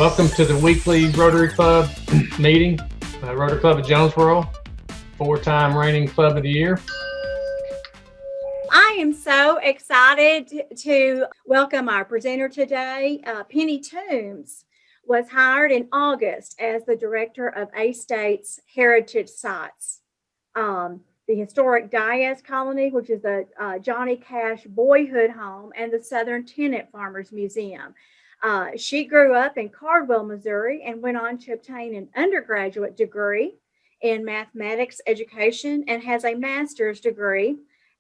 Welcome to the weekly Rotary Club meeting. Rotary Club of Jonesboro, 4-time reigning Club of the Year. I am so excited to welcome our presenter today. Penny Toombs was hired in August as the director of A-State's Heritage Sites. The Historic Dyess Colony, which is the Johnny Cash Boyhood Home, and the Southern Tenant Farmers Museum. She grew up in Cardwell, Missouri, and went on to obtain an undergraduate degree in mathematics education and has a master's degree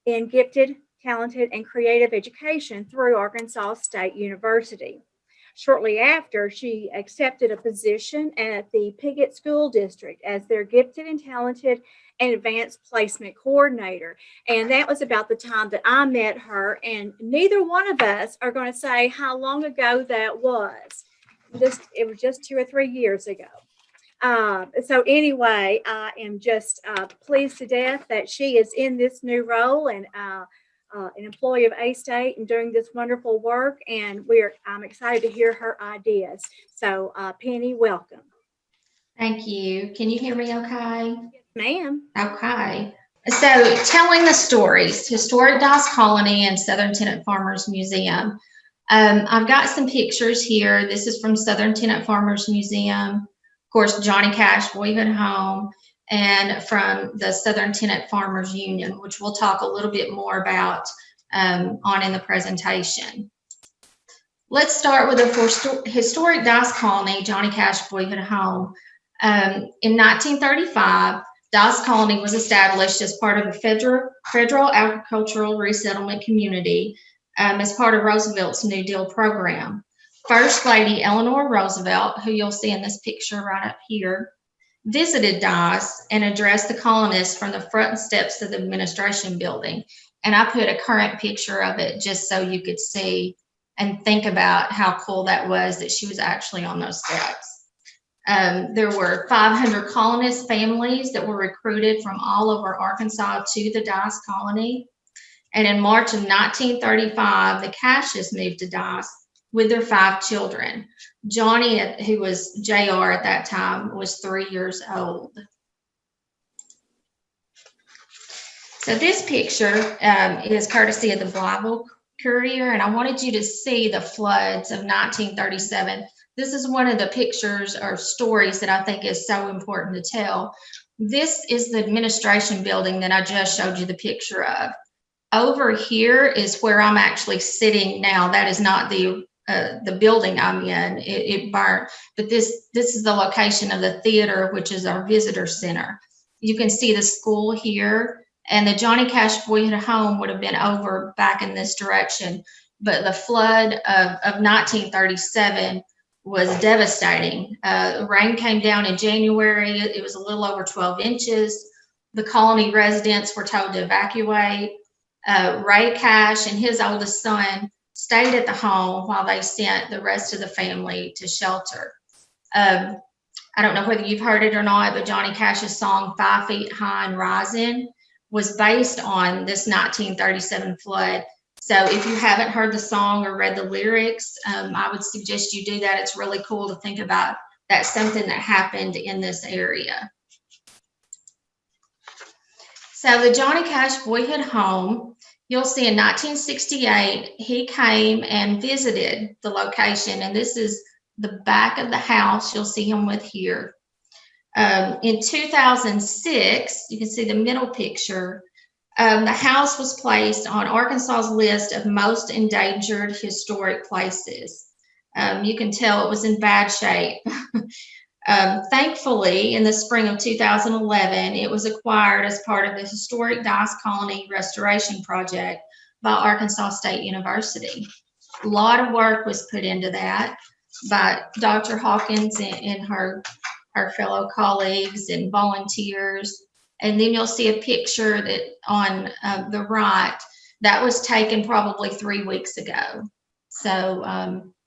in gifted, talented, and creative education through Arkansas State University. Shortly after, she accepted a position at the Piggott School District as their gifted and talented and advanced placement coordinator. And that was about the time that I met her. And neither one of us are going to say how long ago that was. It was just 2 or 3 years ago. So anyway, I am just pleased to death that she is in this new role and an employee of A-State and doing this wonderful work. And I'm excited to hear her ideas. So Penny, welcome. Thank you. Can you hear me okay? Yes, ma'am. Okay. So telling the stories, Historic Dyess Colony and Southern Tenant Farmers Museum. I've got some pictures here. This is from Southern Tenant Farmers Museum. Of course, Johnny Cash Boyhood Home, and from the Southern Tenant Farmers Union, which we'll talk a little bit more about on in the presentation. Let's start with the Historic Dyess Colony, Johnny Cash Boyhood Home. In 1935, Dyess Colony was established as part of a federal agricultural resettlement community as part of Roosevelt's New Deal program. First Lady Eleanor Roosevelt, who you'll see in this picture right up here, visited Dyess and addressed the colonists from the front steps of the administration building. And I put a current picture of it just so you could see and think about how cool that was that she was actually on those steps. There were 500 colonist families that were recruited from all over Arkansas to the Dyess Colony. And in March of 1935, the Cashes moved to Dyess with their 5 children. Johnny, who was JR at that time, was 3 years old. So this picture is courtesy of the Bible Courier, and I wanted you to see the floods of 1937. This is one of the pictures or stories that I think is so important to tell. This is the administration building that I just showed you the picture of. Over here is where I'm actually sitting now. That is not the building I'm in. It burnt, but this is the location of the theater, which is our visitor center. You can see the school here, and the Johnny Cash Boyhood Home would have been over back in this direction. But the flood of 1937 was devastating. Rain came down in January. It was a little over 12 inches. The colony residents were told to evacuate. Ray Cash and his oldest son stayed at the home while they sent the rest of the family to shelter. I don't know whether you've heard it or not, but Johnny Cash's song 5 Feet High and Rising was based on this 1937 flood. So if you haven't heard the song or read the lyrics, I would suggest you do that. It's really cool to think about that's something that happened in this area. So the Johnny Cash Boyhood Home, you'll see in 1968, he came and visited the location, and this is the back of the house you'll see him with here. In 2006, you can see the middle picture, the house was placed on Arkansas's list of most endangered historic places. You can tell it was in bad shape. Thankfully, in the spring of 2011, it was acquired as part of the Historic Dyess Colony Restoration Project by Arkansas State University. A lot of work was put into that by Dr. Hawkins and her fellow colleagues and volunteers. And then you'll see a picture that on the right, that was taken probably 3 weeks ago. So,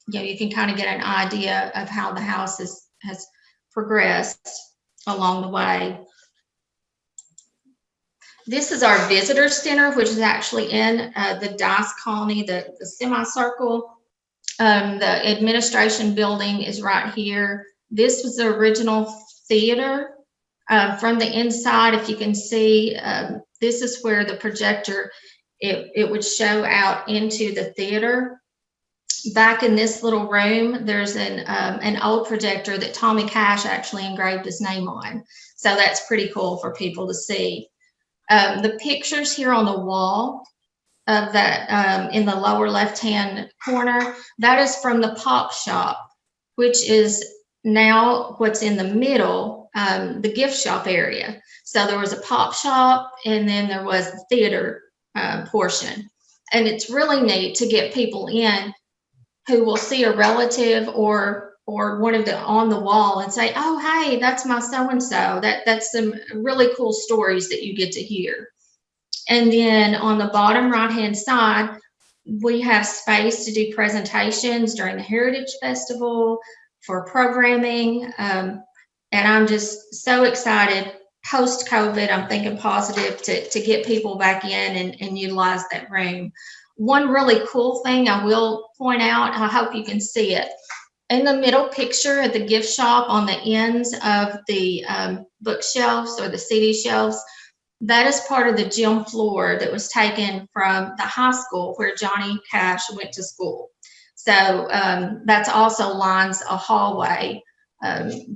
you can kind of get an idea of how the house has progressed along the way. This is our visitor center, which is actually in the Dyess Colony, the semicircle. The administration building is right here. This was the original theater. From the inside, if you can see, this is where the projector, it would show out into the theater. Back in this little room, there's an old projector that Tommy Cash actually engraved his name on. So that's pretty cool for people to see. The pictures here on the wall of that in the lower left-hand corner, that is from the pop shop, which is now what's in the middle, the gift shop area. So there was a pop shop, and then there was the theater portion. And it's really neat to get people in who will see a relative or one of the on the wall and say, oh, hey, that's my so-and-so. That's some really cool stories that you get to hear. And then on the bottom right-hand side, we have space to do presentations during the Heritage Festival, for programming. And I'm just so excited. Post-COVID, I'm thinking positive to get people back in and utilize that room. One really cool thing I will point out, I hope you can see it. In the middle picture at the gift shop on the ends of the bookshelves or the CD shelves, that is part of the gym floor that was taken from the high school where Johnny Cash went to school. So that's also lines a hallway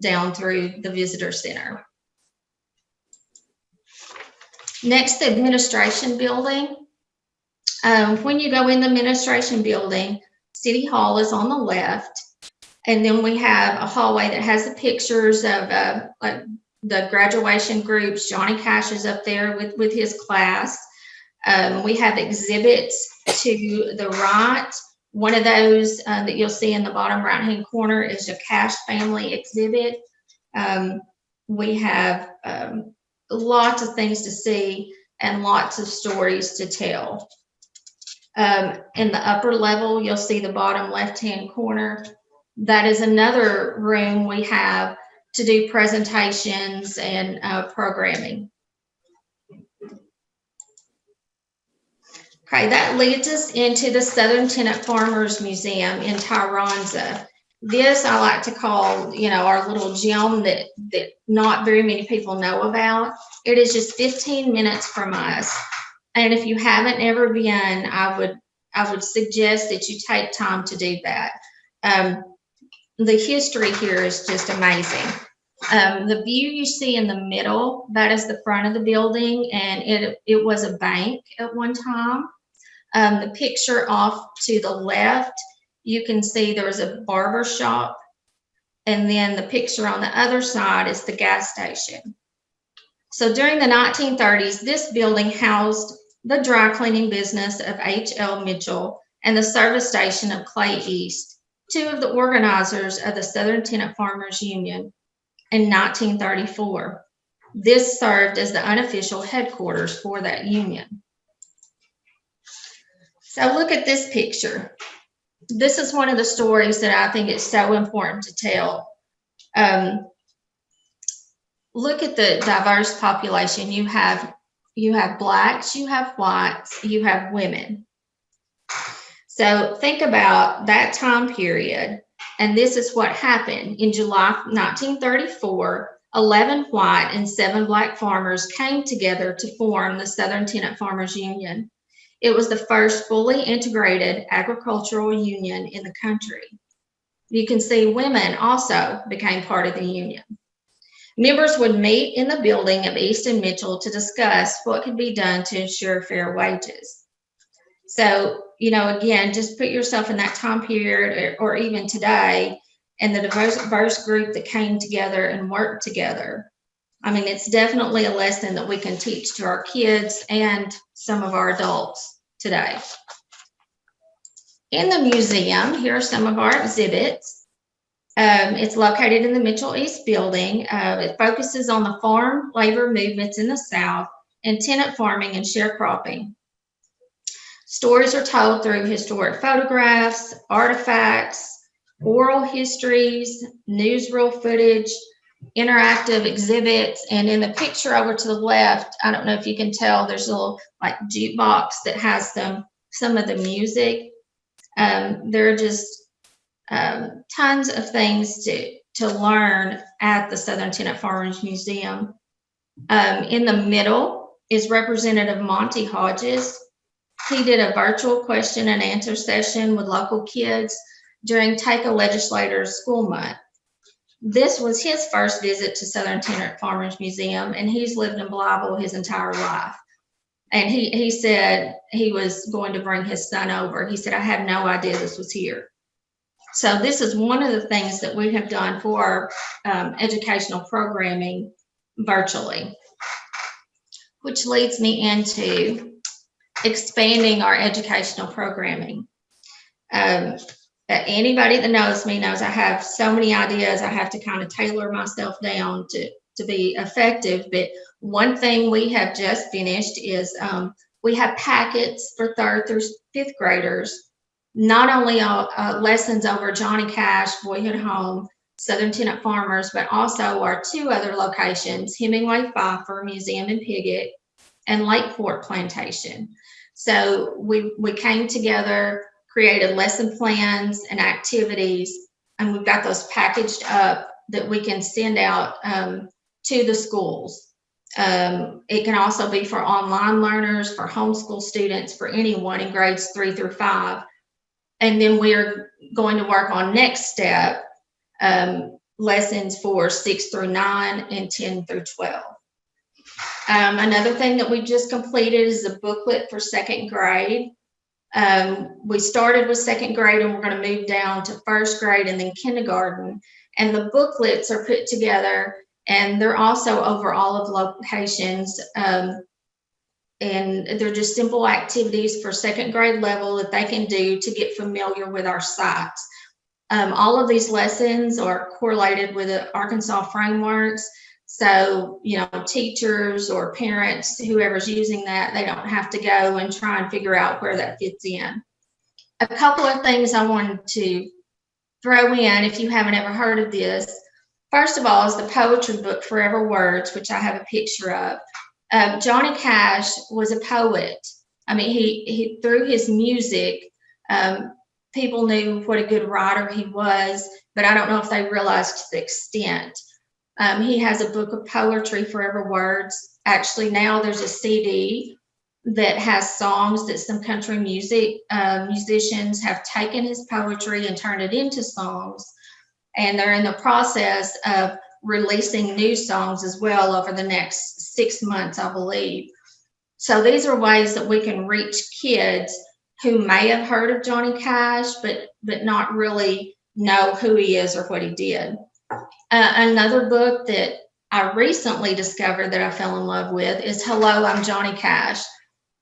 down through the visitor center. Next, the administration building. When you go in the administration building, City Hall is on the left. And then we have a hallway that has the pictures of like the graduation groups. Johnny Cash is up there with his class. We have exhibits to the right. One of those that you'll see in the bottom right-hand corner is a Cash family exhibit. We have lots of things to see and lots of stories to tell. In the upper level, you'll see the bottom left-hand corner. That is another room we have to do presentations and programming. Okay, that leads us into the Southern Tenant Farmers Museum in Tyronza. This I like to call, our little gem that not very many people know about. It is just 15 minutes from us. And if you haven't ever been, I would suggest that you take time to do that. The history here is just amazing. The view you see in the middle, that is the front of the building, and it was a bank at one time. The picture off to the left, you can see there was a barber shop, and then the picture on the other side is the gas station. So during the 1930s, this building housed the dry cleaning business of H.L. Mitchell and the service station of Clay East, two of the organizers of the Southern Tenant Farmers Union in 1934. This served as the unofficial headquarters for that union. So look at this picture. This is one of the stories that I think is so important to tell. Look at the diverse population. You have blacks, you have whites, you have women. So think about that time period, and this is what happened. In July 1934, 11 white and 7 black farmers came together to form the Southern Tenant Farmers Union. It was the first fully integrated agricultural union in the country. You can see women also became part of the union. Members would meet in the building of East and Mitchell to discuss what could be done to ensure fair wages. So, again, just put yourself in that time period or even today and the diverse group that came together and worked together. I mean, it's definitely a lesson that we can teach to our kids and some of our adults today. In the museum, here are some of our exhibits. It's located in the Mitchell East building. It focuses on the farm labor movements in the South and tenant farming and sharecropping. Stories are told through historic photographs, artifacts, oral histories, newsreel footage, interactive exhibits, and in the picture over to the left, I don't know if you can tell, there's a little jukebox that has some of the music. There are just tons of things to learn at the Southern Tenant Farmers Museum. In the middle is Representative Monty Hodges. He did a virtual question and answer session with local kids during Take a Legislator's School Month. This was his first visit to Southern Tenant Farmers Museum, and he's lived in Blytheville his entire life. And he said he was going to bring his son over. He said, I had no idea this was here. So this is one of the things that we have done for our educational programming virtually, which leads me into expanding our educational programming. Anybody that knows me knows I have so many ideas. I have to kind of tailor myself down to be effective. But one thing we have just finished is we have packets for 3rd through 5th graders, not only lessons over Johnny Cash, Boyhood Home, Southern Tenant Farmers, but also our 2 other locations, Hemingway Pfeiffer Museum in Piggott and Lakeport Plantation. So we came together, created lesson plans and activities, and we've got those packaged up that we can send out to the schools. It can also be for online learners, for homeschool students, for anyone in grades 3 through 5. And then we're going to work on next step lessons for 6 through 9 and 10 through 12. Another thing that we just completed is a booklet for 2nd grade. We started with 2nd grade, and we're going to move down to 1st grade and then kindergarten. And the booklets are put together, and they're also over all of the locations. And they're just simple activities for 2nd grade level that they can do to get familiar with our sites. All of these lessons are correlated with the Arkansas frameworks. So, teachers or parents, whoever's using that, they don't have to go and try and figure out where that fits in. A couple of things I wanted to throw in, if you haven't ever heard of this. First of all is the poetry book, Forever Words, which I have a picture of. Johnny Cash was a poet. I mean, he through his music, people knew what a good writer he was, but I don't know if they realized the extent. He has a book of poetry, Forever Words. Actually, now there's a CD that has songs that some country music musicians have taken his poetry and turned it into songs. And they're in the process of releasing new songs as well over the next 6 months, I believe. So these are ways that we can reach kids who may have heard of Johnny Cash, but not really know who he is or what he did. Another book that I recently discovered that I fell in love with is Hello, I'm Johnny Cash.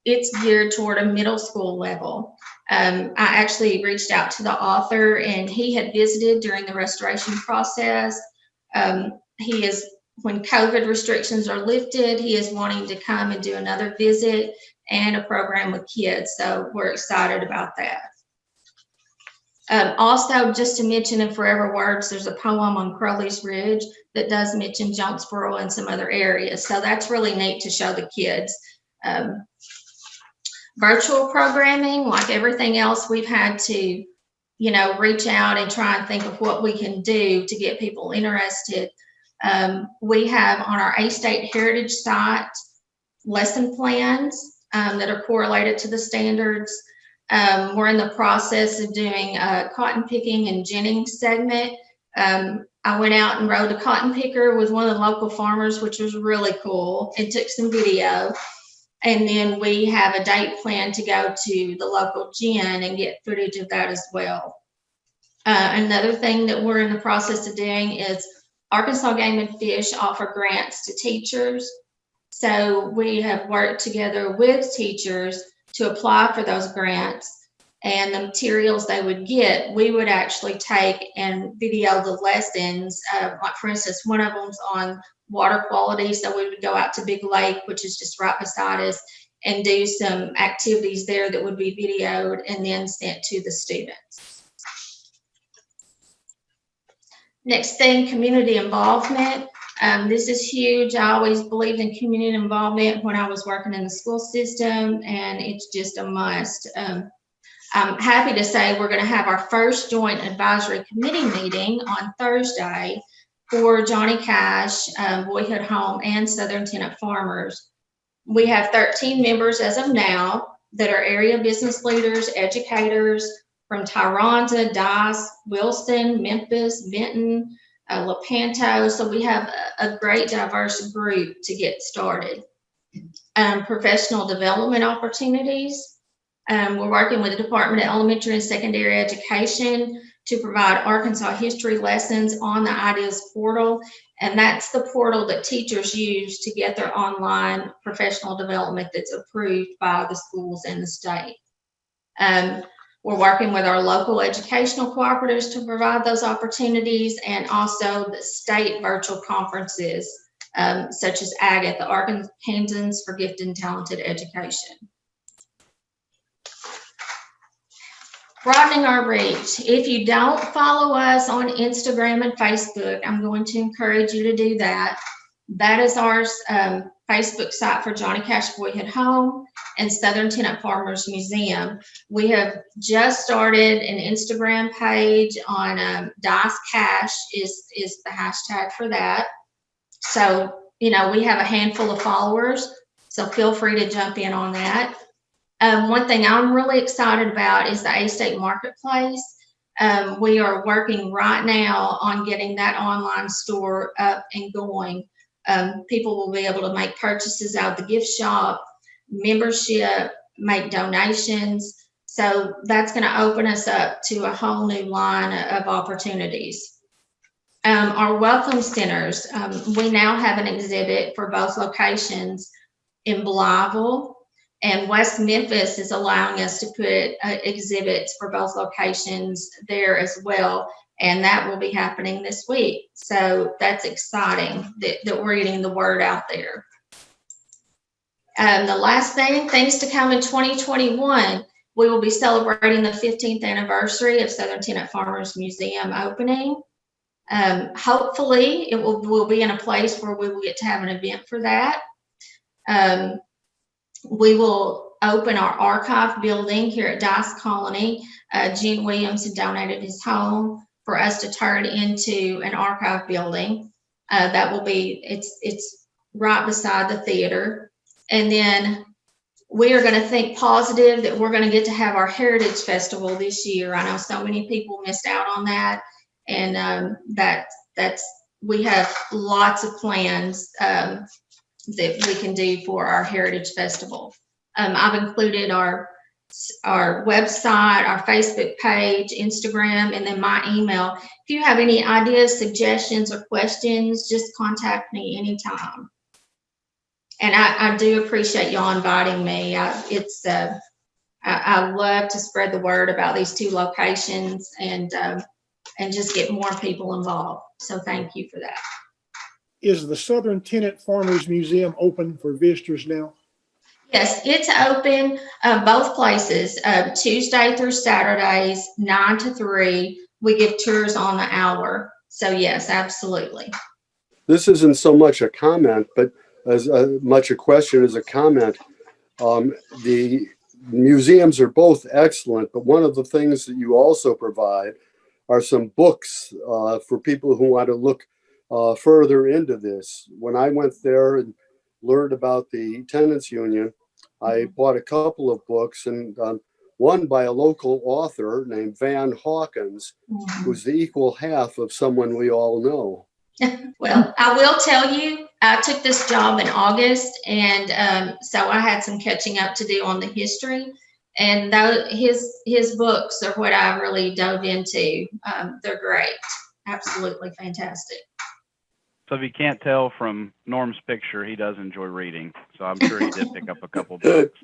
It's geared toward a middle school level. I actually reached out to the author, and he had visited during the restoration process. When COVID restrictions are lifted, he is wanting to come and do another visit and a program with kids. So we're excited about that. Also, just to mention in Forever Words, there's a poem on Crowley's Ridge that does mention Jonesboro and some other areas. So that's really neat to show the kids. Virtual programming, like everything else, we've had to, reach out and try and think of what we can do to get people interested. We have on our A-State Heritage site lesson plans that are correlated to the standards. We're in the process of doing a cotton picking and ginning segment. I went out and rode a cotton picker with one of the local farmers, which was really cool, and took some video. And then we have a date planned to go to the local gin and get footage of that as well. Another thing that we're in the process of doing is Arkansas Game and Fish offer grants to teachers. So we have worked together with teachers to apply for those grants, and the materials they would get, we would actually take and video the lessons. Like for instance, one of them's on water quality. So we would go out to Big Lake, which is just right beside us, and do some activities there that would be videoed and then sent to the students. Next thing, community involvement. This is huge. I always believed in community involvement when I was working in the school system, and it's just a must. I'm happy to say we're going to have our first joint advisory committee meeting on Thursday for Johnny Cash, Boyhood Home, and Southern Tenant Farmers. We have 13 members as of now that are area business leaders, educators from Tyronza, Dyess, Wilson, Memphis, Benton, Lepanto. So we have a great diverse group to get started. Professional development opportunities. We're working with the Department of Elementary and Secondary Education to provide Arkansas history lessons on the Ideas portal. And that's the portal that teachers use to get their online professional development that's approved by the schools and the state. We're working with our local educational cooperatives to provide those opportunities, and also the state virtual conferences, such as AGAT, the Arkansans for Gifted and Talented Education. Broadening our reach. If you don't follow us on Instagram and Facebook, I'm going to encourage you to do that. That is our Facebook site for Johnny Cash Boyhood Home and Southern Tenant Farmers Museum. We have just started an Instagram page on Dyess Cash is the hashtag for that. So, you know, we have a handful of followers, so feel free to jump in on that. One thing I'm really excited about is the A-State Marketplace. We are working right now on getting that online store up and going. People will be able to make purchases out of the gift shop, membership, make donations. So that's going to open us up to a whole new line of opportunities. Our welcome centers, we now have an exhibit for both locations in Blytheville, and West Memphis is allowing us to put exhibits for both locations there as well. And that will be happening this week. So that's exciting that we're getting the word out there. The last thing, things to come in 2021, we will be celebrating the 15th anniversary of Southern Tenant Farmers Museum opening. Hopefully it will be in a place where we will get to have an event for that. We will open our archive building here at Dyess Colony. Gene Williams had donated his home for us to turn into an archive building. That will be, it's right beside the theater. And then we are going to think positive that we're going to get to have our Heritage Festival this year. I know so many people missed out on that. And we have lots of plans that we can do for our Heritage Festival. I've included our website, our Facebook page, Instagram, and then my email. If you have any ideas, suggestions, or questions, just contact me anytime. And I do appreciate y'all inviting me. I love to spread the word about these two locations and just get more people involved. So thank you for that. Is the Southern Tenant Farmers Museum open for visitors now? Yes, it's open both places, Tuesday through Saturdays, 9 to 3. We give tours on the hour. So yes, absolutely. This isn't so much a comment, but as much a question as a comment. The museums are both excellent, but one of the things that you also provide are some books for people who want to look further into this. When I went there and learned about the tenants union, I bought a couple of books, and one by a local author named Van Hawkins, who's the equal half of someone we all know. Well, I will tell you, I took this job in August, and so I had some catching up to do on the history. And his books are what I really dove into. They're great, absolutely fantastic. So if you can't tell from Norm's picture, he does enjoy reading. So I'm sure he did pick up a couple books.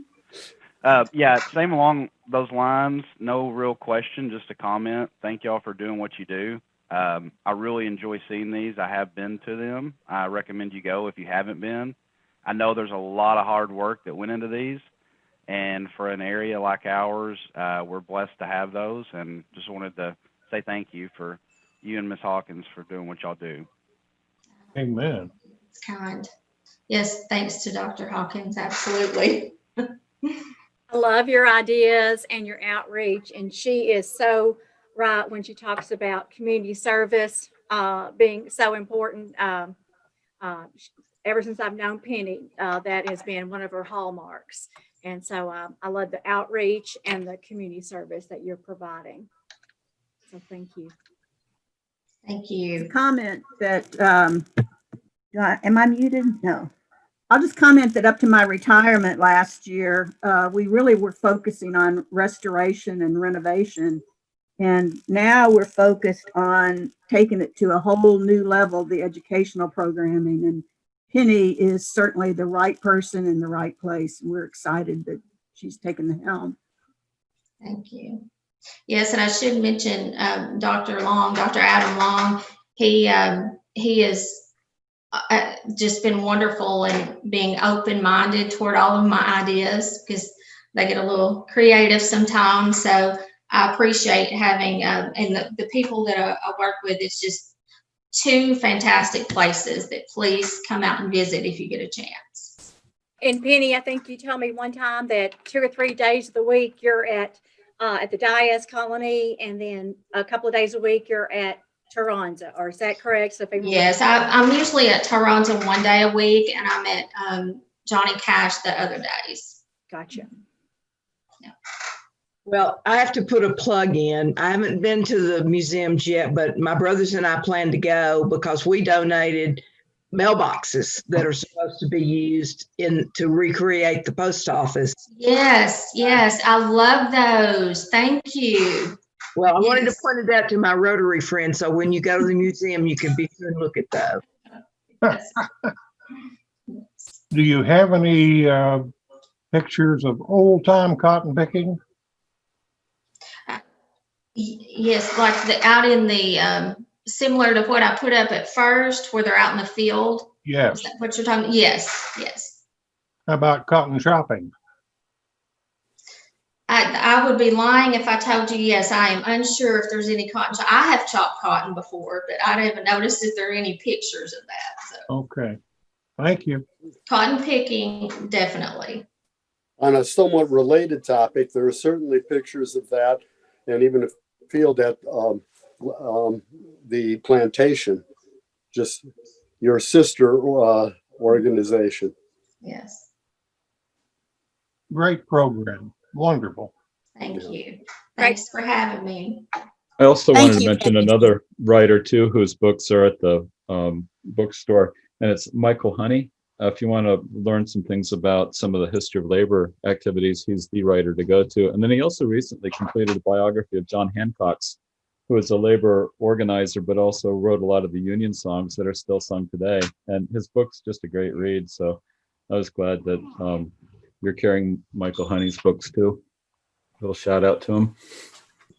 Yeah, same along those lines. No real question, just a comment. Thank y'all for doing what you do. I really enjoy seeing these. I have been to them. I recommend you go if you haven't been. I know there's a lot of hard work that went into these. And for an area like ours, we're blessed to have those. And just wanted to say thank you for you and Ms. Hawkins for doing what y'all do. Amen. It's kind. Yes, thanks to Dr. Hawkins, absolutely. I love your ideas and your outreach, and she is so right when she talks about community service being so important. Ever since I've known Penny, that has been one of her hallmarks. And so I love the outreach and the community service that you're providing. So thank you. Thank you. Comment that, am I muted? No. I'll just comment that up to my retirement last year, we really were focusing on restoration and renovation. And now we're focused on taking it to a whole new level, the educational programming. And Penny is certainly the right person in the right place. We're excited that she's taken the helm. Thank you. Yes, and I should mention Dr. Adam Long. He has just been wonderful in being open-minded toward all of my ideas, because they get a little creative sometimes. So I appreciate having, and the people that I work with, it's just two fantastic places that please come out and visit if you get a chance. And Penny, I think you told me one time that 2 or 3 days of the week you're at the Dyess Colony, and then a couple of days a week you're at Tyronza, or is that correct? So Yes, I'm usually at Tyronza 1 day a week, and I'm at Johnny Cash the other days. Gotcha. Yeah. Well, I have to put a plug in. I haven't been to the museums yet, but my brothers and I plan to go because we donated mailboxes that are supposed to be used to recreate the post office. Yes, I love those. Thank you. Well, I wanted to Yes. point it out to my Rotary friends, so when you go to the museum, you can be sure and look at those. Yes. Do you have any pictures of old time cotton picking? Yes, like out in the similar to what I put up at first, where they're out in the field. Yes. Is that what you're talking? Yes. How about cotton shopping? I would be lying if I told you yes. I am unsure if there's any cotton. I have chopped cotton before, but I haven't noticed if there are any pictures of that. So. Okay. Thank you. Cotton picking, definitely. On a somewhat related topic, there are certainly pictures of that, and even a field at the plantation, just your sister organization. Yes. Great program. Wonderful. Thank you. Thanks for having me. I also Thank wanted to you, mention Penny. another writer too, whose books are at the bookstore, and it's Michael Honey. If you want to learn some things about some of the history of labor activities, he's the writer to go to. And then he also recently completed a biography of John Hancock's, who is a labor organizer, but also wrote a lot of the union songs that are still sung today. And his book's just a great read. So I was glad that you're carrying Michael Honey's books too. A little shout out to him.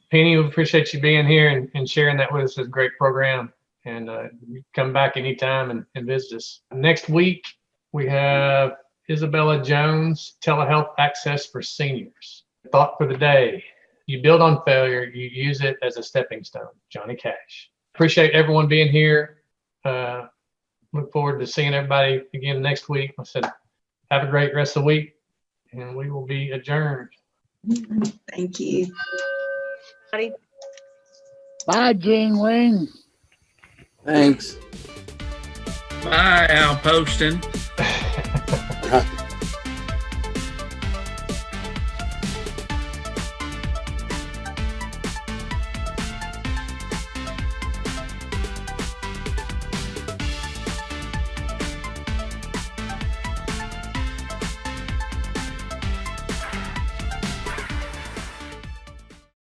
Penny, we appreciate you being here and sharing that with us. It's a great program. And you come back anytime and visit us. Next week, we have Isabella Jones, Telehealth Access for Seniors. Thought for the day: you build on failure, you use it as a stepping stone. Johnny Cash. Appreciate everyone being here. Look forward to seeing everybody again next week. I said, have a great rest of the week, and we will be adjourned. Thank you. Bye, Gene Wayne. Thanks. Bye, Al Poston.